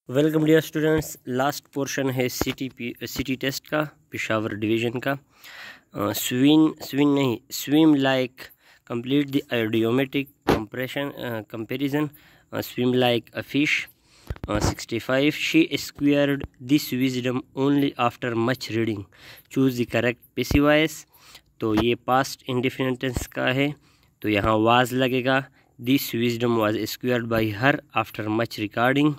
Welcome dear students. Last portion है city test का, Peshawar division का। Swim like complete the idiomatic comparison. Swim like a fish. 65 she acquired this wisdom only after much reading. Choose the correct passive voice. तो ये past indefinite tense का है, तो यहाँ was लगेगा। This wisdom was squared by her after much recording.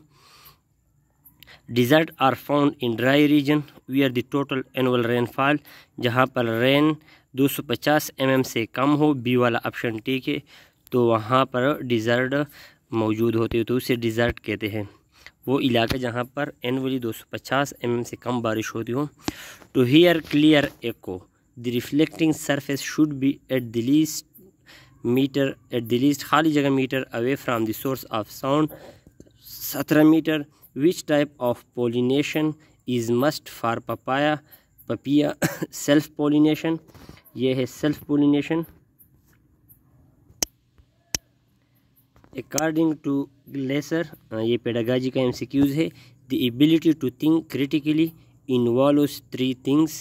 Desert are found in dry region where the total annual rainfall, जहाँ पर rain 250 mm से कम हो। बी वाला ऑप्शन ठीक है, तो वहाँ पर डिज़र्ट मौजूद होते हैं, तो उसे डिज़र्ट कहते हैं। वो इलाका जहाँ पर एनुअली 250 mm से कम बारिश होती हो। To hear clear echo the reflecting surface should be at the least खाली जगह metre away from the source of sound 17 metre. Which type of pollination is must for papaya self pollination, ये है self pollination। According to Glasser, ये pedagogy का MCQs है। The ability to think critically involves 3 things: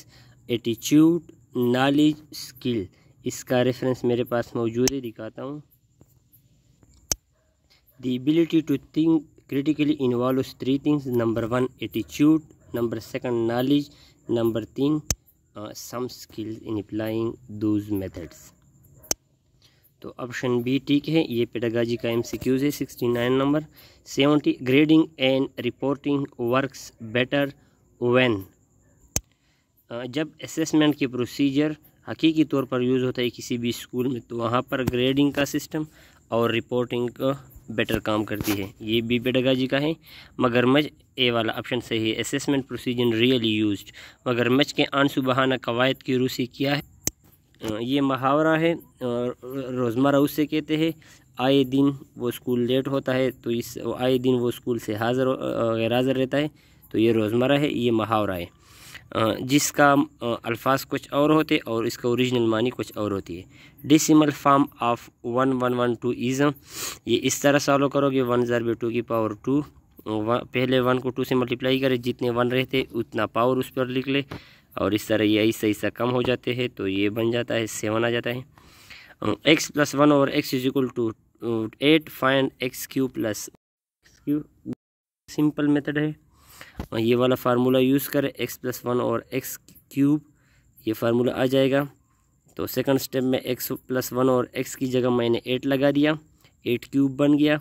attitude, knowledge, skill। इसका reference मेरे पास मौजूद है, दिखाता हूँ। The ability to think critically involves 3 things: number 1 attitude, number 2 knowledge, number 3 some skills in applying those methods। तो option B ठीक है, ये पेडागॉजी का MCQs है। 69 number. 70 grading and reporting works better when, जब असेसमेंट की प्रोसीजर हकीकी तौर पर यूज़ होता है किसी भी स्कूल में, तो वहाँ पर ग्रेडिंग का सिस्टम और रिपोर्टिंग का बेटर काम करती है। ये भी पेडागॉजी का है। मगरमच्छ ए वाला ऑप्शन सही है। असेसमेंट प्रोसीजर रियली यूज्ड, मगरमच्छ के आंसू बहाना कवायद की रूसी किया है। ये मुहावरा है, रोज़मर्रा उससे कहते हैं आए दिन वो स्कूल लेट होता है, तो इस आए दिन वो स्कूल से गैर हाज़िर रहता है, तो ये रोज़मर्रा है, ये मुहावरा है। जिसका अल्फाज कुछ और होते और इसका ओरिजिनल मानी कुछ और होती है। डेसिमल फॉर्म ऑफ 1112 इज़, ये इस तरह सॉल्व करोगे 1 ज़रब 2 की पावर 2। पहले 1 को 2 से मल्टीप्लाई करें, जितने 1 रहते उतना पावर उस पर लिख ले, और इस तरह ये ऐसा कम हो जाते हैं, तो ये बन जाता है 7 आ जाता है। x + 1 और x = 8 find x³ + x³। Simple method है, ये वाला फार्मूला यूज़ करें। x + 1 और x³, ये फार्मूला आ जाएगा। तो सेकंड स्टेप में x + 1 और x की जगह मैंने 8 लगा दिया, 8³ बन गया।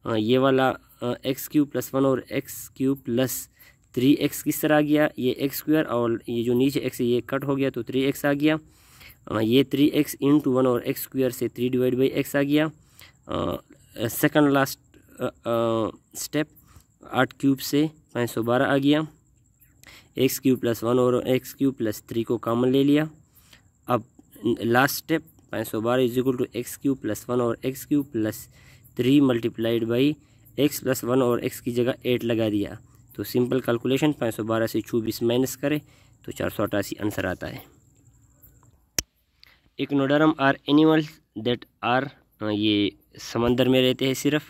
ये वाला x³ + 1 और x³ + 3x किस तरह आ गया, ये x² और ये जो नीचे x है ये कट हो गया, तो 3x आ गया। ये 3x × 1 और x² से 3/x आ गया। सेकंड लास्ट स्टेप 8³ से 512 आ गया। x³ + 1 और x³ + 3 को कॉमन ले लिया। अब लास्ट स्टेप 512 = x³ + 1 और x³ + 3 × x + 1 और x की जगह 8 लगा दिया। तो सिंपल कैलकुलेशन 512 से 24 माइनस करें तो 488 आंसर आता है। इक्नोडर्म आर एनिमल्स दैट आर, ये समंदर में रहते हैं सिर्फ,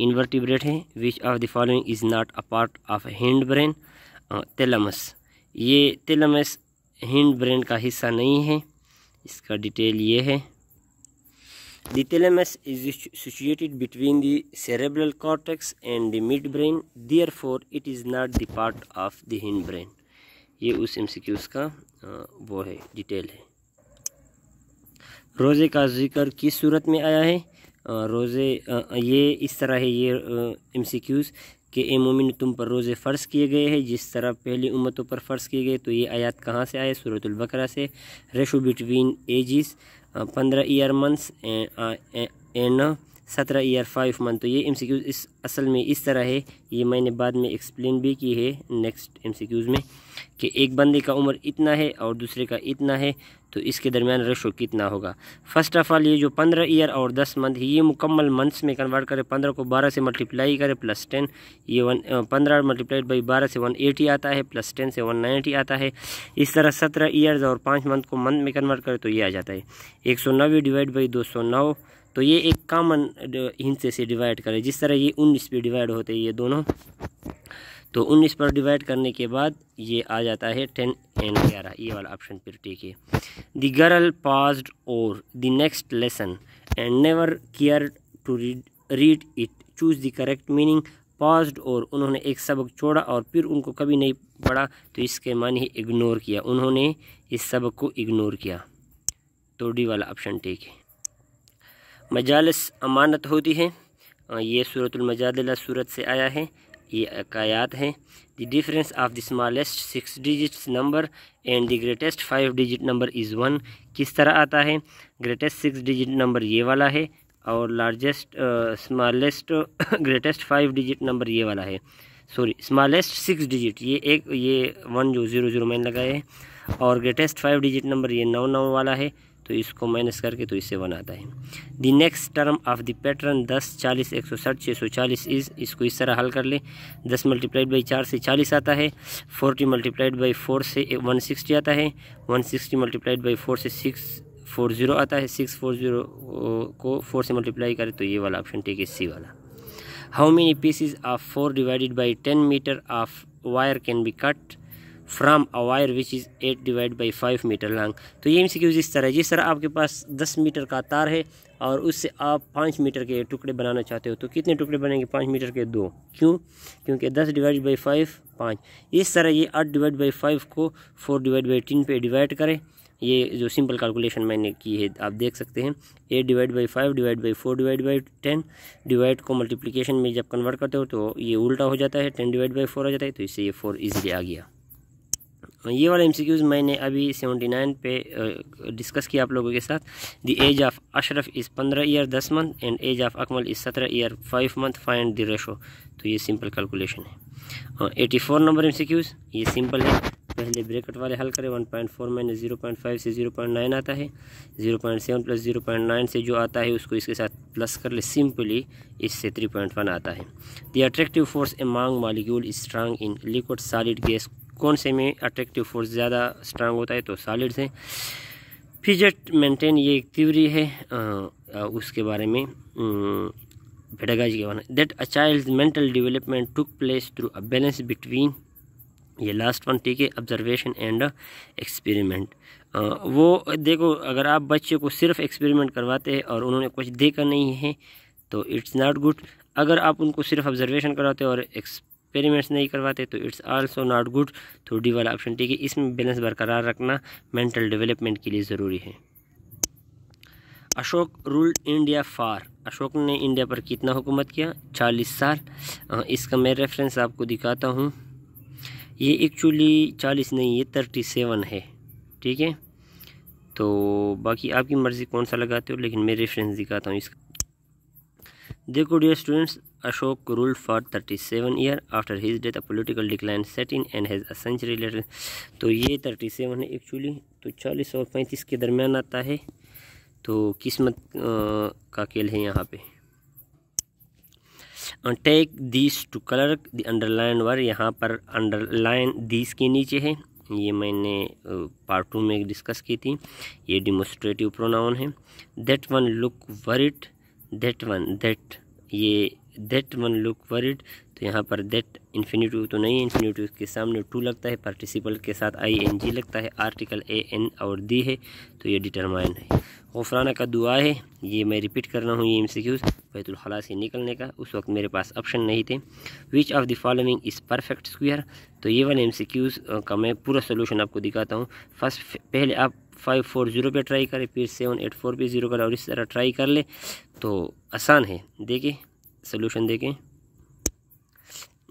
इन्वर्टिब्रेट हैं। Which of the following is not a part of hind brain. Thalamus, ये थैलेमस हिंड ब्रेन का हिस्सा नहीं है। इसका डिटेल ये है। The thalamus is situated between the cerebral cortex and the mid brain, therefore it is not the part of the hind brain. ये उस MCQs का वो है, डिटेल है। रोज़े का जिक्र किस सूरत में आया है। रोज़े ये इस तरह है, ये MCQs कि ए मोमिन तुम पर रोज़े फ़र्ज़ किए गए हैं जिस तरह पहली उम्मतों पर फ़र्ज़ किए गए। तो ये आयत कहाँ से आए, सूरतुल बकरा से। Ratio between ages 15 year months and 17 year 5 month. तो ये MCQs इस असल में इस तरह है, ये मैंने बाद में एक्सप्लेन भी की है नेक्स्ट MCQs में, कि एक बंदे का उम्र इतना है और दूसरे का इतना है, तो इसके दरमियान रेशो कितना होगा। फर्स्ट ऑफ ऑल ये जो 15 ईयर और 10 मंथ, ये मुकम्मल मंथ्स में कन्वर्ट करें। 15 को 12 से मल्टीप्लाई करें +10, ये 15 मल्टीप्लाइड बाई 12 से 180 आता है, +10 से 190 आता है। इस तरह 17 ईयर्स और 5 मंथ को मंथ में कन्वर्ट करें तो ये आ जाता है 190 / 209, तो ये एक कॉमन हिस्से से डिवाइड करें, जिस तरह ये 19 पे डिवाइड होते हैं ये दोनों, तो 19 पर डिवाइड करने के बाद ये आ जाता है 10 एंड 11, ये वाला ऑप्शन फिर ठीक है। The girl passed over the next lesson and never care to read it, choose the correct meaning. Passed और उन्होंने एक सबक छोड़ा और फिर उनको कभी नहीं पढ़ा, तो इसके मानी है इग्नोर किया, उन्होंने इस सबक को इग्नोर किया, तो डी वाला ऑप्शन ठीक है। मजालिस अमानत होती है, ये सूरतुल मजादिला सूरत से आया है, ये आयात है। The difference of the smallest 6 digits number and the greatest 5 digit number is 1, किस तरह आता है? ग्रेटेस्ट 6 डिजिट नंबर ये वाला है और largest smallest greatest 5 digit number ये वाला है, सॉरी स्मॉलेस्ट 6 डिजिट ये 1 जो 00 मैंने लगाया है, और ग्रेटेस्ट 5 डिजिट नंबर ये 99 वाला है, तो इसको माइनस करके तो इससे 1 आता है। The next term of the pattern 10, 40, 160, 640 is, इसको इस तरह हल कर ले। 10 मल्टीप्लाइड बाई 4 से 40 आता है, 40 मल्टीप्लाइड बाई 4 से 160 आता है, 160 मल्टीप्लाइड बाई 4 से 640 आता है, 640 को 4 से मल्टीप्लाई करें तो ये वाला ऑप्शन ठीक है, सी वाला। How many pieces of 4 divided by 10 metre of wire can be cut from a wire which is 8 divide by 5 metre long. तो ये MCQ इस तरह, जिस तरह आपके पास 10 मीटर का तार है और उससे आप 5 मीटर के टुकड़े बनाना चाहते हो, तो कितने टुकड़े बनेंगे? 5 मीटर के 2, क्यों? क्योंकि 10 डिवाइड बाई 5 5। इस तरह ये 8 डिवाइड बाई 5 को 4 डिवाइड बाई 10 पे डिवाइड करें, ये जो सिंपल कैलकुलेशन मैंने की है आप देख सकते हैं। 8 divide by 5 divide by 4 divide by 10, divide को मल्टीप्लिकेशन में जब कन्वर्ट करते हो तो ये उल्टा हो जाता है, 10 डिवाइड बाई 4 हो जाता है, तो इससे ये 4 ईजिली आ गया। ये वाला MCQs मैंने अभी 79 पे डिस्कस किया आप लोगों के साथ। The age of Ashraf is 15 year 10 month and age of Akmal is 17 year 5 month, find the ratio, तो ये सिंपल कैलकुलेशन है। 84 नंबर MCQs, ये सिंपल है, पहले ब्रैकेट वाले हल करें। 1.4 माइनस 0.5 से 0.9 आता है, 0.7 प्लस 0.9 से जो आता है उसको इसके साथ प्लस कर ले, सिंपली इससे 3.1 आता है। The attractive force among molecule is strong in liquid solid gas, कौन से में अट्रैक्टिव फोर्स ज़्यादा स्ट्रांग होता है? तो सॉलिड्स हैं। फिजेट मेंटेन, ये एक थ्योरी है, उसके बारे में पेडागॉजी के बारे में। That a child's mental development took place through a balance between, ये लास्ट वन ठीक है, ऑब्जर्वेशन एंड एक्सपेरिमेंट। वो देखो, अगर आप बच्चे को सिर्फ एक्सपेरिमेंट करवाते हैं और उन्होंने कुछ देखा नहीं है तो इट्स नॉट गुड। अगर आप उनको सिर्फ ऑब्जर्वेशन करवाते और एक्सपेरिमेंट्स नहीं करवाते तो इट्स आल्सो नॉट गुड, तो डी वाला ऑप्शन ठीक है। इसमें बैलेंस बरकरार रखना मेंटल डेवलपमेंट के लिए ज़रूरी है। Ashok ruled India for, Ashok ने इंडिया पर कितना हुकूमत किया? 40 साल। इसका मैं रेफरेंस आपको दिखाता हूँ, ये एक्चुअली 40 नहीं, ये 37 है, ठीक है। तो बाकी आपकी मर्ज़ी कौन सा लगाते हो, लेकिन मैं रेफरेंस दिखाता हूँ इसका। देखो dear students, Ashoka ruled for 37 year, after his death a political decline set in and has a century later, तो ये 37 है एक्चुअली, तो 40 और 35 के दरमियान आता है, तो किस्मत का खेल है यहाँ पे। Take this to colour the underline word, यहाँ पर अंडरलाइन दिस के नीचे है, ये मैंने पार्ट 2 में डिस्कस की थी, ये डिमोस्ट्रेटिव प्रोनाउन है। That one look worried, that one, that, ये दैट वन लुक वरिड, तो यहाँ पर दैट इन्फिनिटिव तो नहीं है, इन्फिनिटिव के सामने टू लगता है, पार्टिसिपल के साथ ING लगता है, आर्टिकल AN और दी है, तो ये डिटरमाइन है। गफराना का दुआ है, ये मैं रिपीट कर रहा हूँ, ये MCQs बैतुल खला से निकलने का, उस वक्त मेरे पास ऑप्शन नहीं थे। Which of the following is perfect square, तो ये वाले MCQs का मैं पूरा सोल्यूशन आपको दिखाता हूँ। फर्स्ट पहले आप 540 पे ट्राई करें, फिर 784 पे 0 करें और इस तरह ट्राई कर ले, तो आसान है। देखिए सोल्यूशन देखें,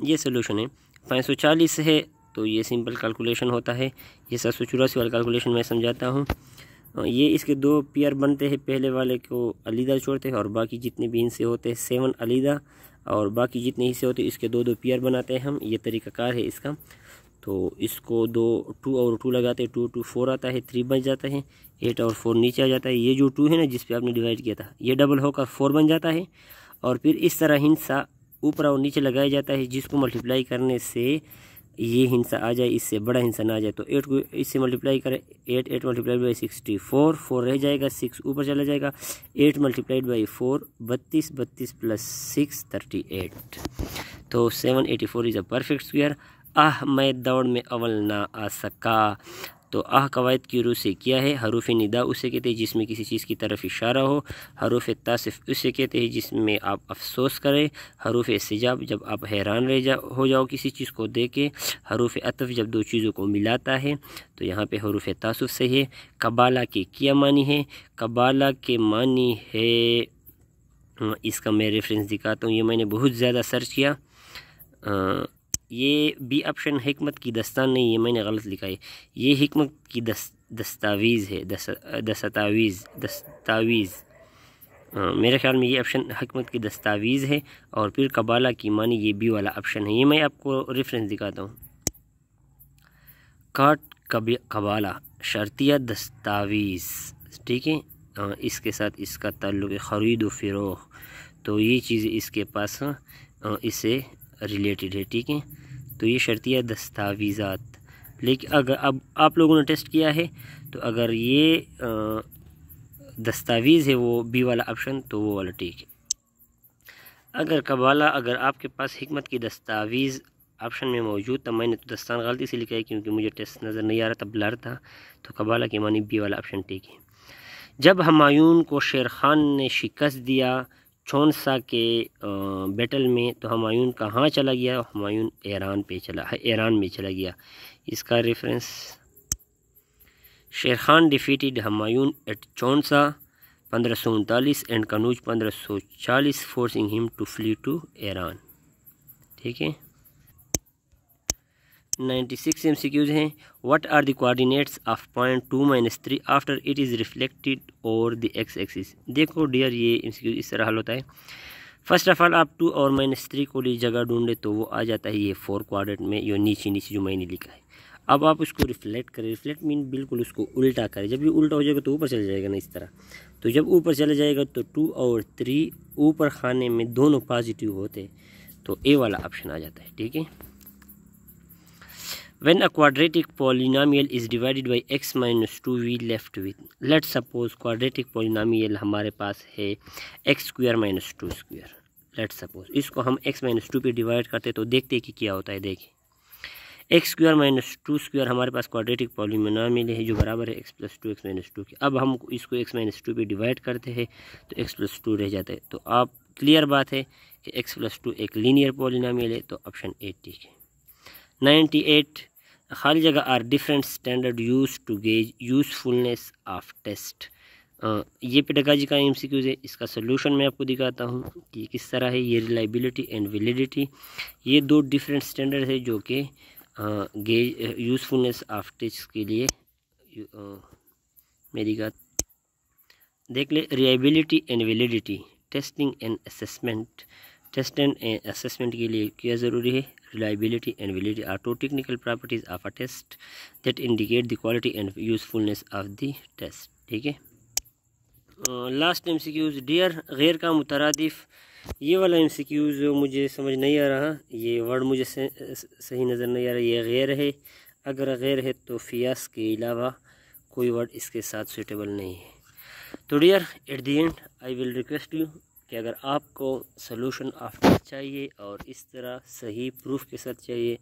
ये सोल्यूशन है। 540 है तो ये सिंपल कैलकुलेशन होता है, ये 784 वाला कैलकुलेशन मैं समझाता हूँ। ये इसके 2 पेयर बनते हैं, पहले वाले को अलग छोड़ते हैं और बाकी जितने भी हिस्से होते हैं 7 अलग, और बाकी जितने हिस्से होते हैं इसके 2 पेयर बनाते हैं हम, ये तरीक़ाकार है इसका। तो इसको 2 और 2 लगाते हैं, 2 2 4 आता है, 3 बन जाता है, 8 और 4 नीचे आ जाता है। ये जो 2 है ना जिस पे आपने डिवाइड किया था, ये डबल होकर 4 बन जाता है, और फिर इस तरह हिस्सा ऊपर और नीचे लगाया जाता है, जिसको मल्टीप्लाई करने से ये हिस्सा आ जाए, इससे बड़ा हिस्सा ना आ जाए, तो 8 को इससे मल्टीप्लाई करें, 8 मल्टीप्लाइड बाई 64, 4 रह जाएगा, 6 ऊपर चला जाएगा, 8 मल्टीप्लाइड बाई 4 32, 32 प्लस 6 38, तो 784 इज़ अ परफेक्ट स्क्वायर। मैं दौड़ में अव्वल ना आ सका, तो कवायद की रूह से क्या है? हरूफ निदा उसे कहते हैं जिसमें किसी चीज़ की तरफ इशारा हो, हरूफ तासिफ उसे कहते हैं जिसमें आप अफसोस करें, हरूफ सिजाब जब आप हैरान हो जाओ किसी चीज़ को देख के, हरूफ अतफ जब दो चीज़ों को मिलाता है, तो यहाँ पे हरूफ तासुफ से है। कबाला के क्या मानी है? कबाला के मानी है, इसका मैं रेफरेंस दिखाता हूँ, ये मैंने बहुत ज़्यादा सर्च किया। ये बी ऑप्शन हिकमत की दस्तान नहीं, ये मैंने गलत लिखा है, ये हिकमत की दस्तावीज़ है, दस्तावीज़ मेरे ख्याल में ये ऑप्शन हिकमत की दस्तावीज़ है, और फिर कबाला की मानी ये बी वाला ऑप्शन है। ये मैं आपको रेफरेंस दिखाता हूँ। कबाला शर्तिया दस्तावीज़, ठीक है, इसके साथ इसका ताल्लुक़ ख़रीद व फ़रोख्त, तो ये चीज़ इसके पास इससे रिलेटेड है, ठीक है। तो ये शर्तिया दस्तावीज़ात, लेकिन अगर अब आप लोगों ने टेस्ट किया है, तो अगर ये दस्तावीज़ है वो बी वाला ऑप्शन, तो वो वाला ठीक है। अगर कबाला, अगर आपके पास हिकमत की दस्तावीज़ ऑप्शन में मौजूद था, मैंने तो दस्तान गलती से लिखा है क्योंकि मुझे टेस्ट नज़र नहीं आ रहा था, ब्लर था, तो कबाला की मानी बी वाला ऑप्शन ठीक है। जब हुमायूं को शेर खान ने शिकस्त दिया चौंसा के बैटल में, तो हुमायूं कहाँ चला गया? हुमायूं ईरान में चला गया। इसका reference, Sher Khan defeated Humayun at चौंसा 1539 and Kannauj 1540 forcing him to flee to Iran, ठीक है। 96 MCQs हैं। What are the coordinates of point 2-3 after it is reflected over the x axis? देखो डियर, ये MCQ इस तरह हल होता है। फर्स्ट ऑफ ऑल आप 2 और -3 को लिए जगह ढूंढे, तो वो आ जाता है ये 4 क्वाड्रेंट में, ये नीचे जो मैंने लिखा है। अब आप उसको रिफ्लेक्ट करें, रिफ्लेक्ट मीन बिल्कुल उसको उल्टा करें, जब ये उल्टा हो जाएगा तो ऊपर चला जाएगा ना, इस तरह। तो जब ऊपर चला जाएगा तो 2 और 3 ऊपर खाने में दोनों पॉजिटिव होते, तो ए वाला ऑप्शन आ जाता है, ठीक है। When a quadratic polynomial is divided by x minus 2, we left with, let's suppose quadratic polynomial हमारे पास है x square minus 2 square, let's suppose इसको हम x minus 2 पे डिवाइड करते तो देखते कि क्या होता है। देखिए x square minus 2 square हमारे पास quadratic polynomial है जो बराबर है x plus 2 x minus 2 के। अब हम इसको x minus 2 पे डिवाइड करते हैं तो x plus 2 रह जाता है। तो आप क्लियर बात है कि x plus 2 एक लीनियर पोलिनोमियल है, तो ऑप्शन 8 ठीक है। 98 खाली जगह are different standard use to gauge usefulness of test. ये पेडागॉजी का MCQs है। इसका सोल्यूशन मैं आपको दिखाता हूँ कि किस तरह है। ये रिलायबिलिटी एंड वैलिडिटी, ये 2 डिफरेंट स्टैंडर्ड है जो कि गेज यूज़फुलनेस ऑफ टेस्ट के लिए मेरी बात देख ले। Reliability and validity, testing and assessment, test and assessment के लिए क्या ज़रूरी है? Reliability and validity are 2 technical properties of a test that indicate the quality and usefulness of the test, ठीक है। लास्ट MCQs डियर, गैर का मुतरादिफ, ये वाला MCQs मुझे समझ नहीं आ रहा, ये वर्ड मुझे सही नज़र नहीं आ रहा। ये गैर है, अगर गैर है तो फियास के अलावा कोई वर्ड इसके साथ सूटेबल नहीं है। तो dear, at the end I will request you कि अगर आपको सोल्यूशन ऑफ टेस्ट चाहिए और इस तरह सही प्रूफ के साथ चाहिए,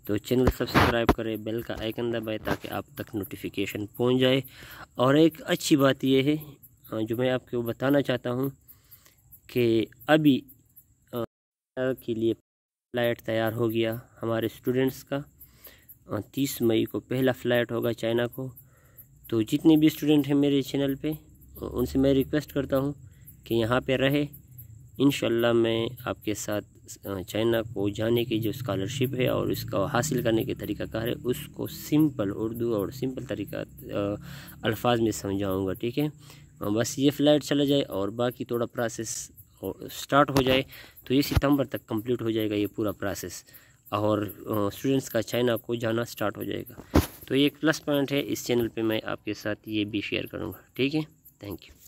तो चैनल सब्सक्राइब करें, बेल का आइकन दबाएं ताकि आप तक नोटिफिकेशन पहुंच जाए। और एक अच्छी बात यह है जो मैं आपको बताना चाहता हूं कि अभी के लिए फ़्लाइट तैयार हो गया हमारे स्टूडेंट्स का। 30 मई को पहला फ़्लाइट होगा चाइना को। तो जितने भी स्टूडेंट हैं मेरे चैनल पे, उनसे मैं रिक्वेस्ट करता हूं कि यहाँ पे रहे। इंशाल्लाह मैं आपके साथ चाइना को जाने की जो स्कॉलरशिप है और इसका हासिल करने के तरीक़ाकार है उसको सिंपल उर्दू और सिंपल तरीक़ा अल्फाज में समझाऊंगा, ठीक है। बस ये फ़्लाइट चला जाए और बाकी थोड़ा प्रोसेस स्टार्ट हो जाए तो ये सितंबर तक कंप्लीट हो जाएगा ये पूरा प्रोसेस, और स्टूडेंट्स का चाइना को जाना स्टार्ट हो जाएगा। तो ये एक प्लस पॉइंट है, इस चैनल पे मैं आपके साथ ये भी शेयर करूँगा, ठीक है। Thank you.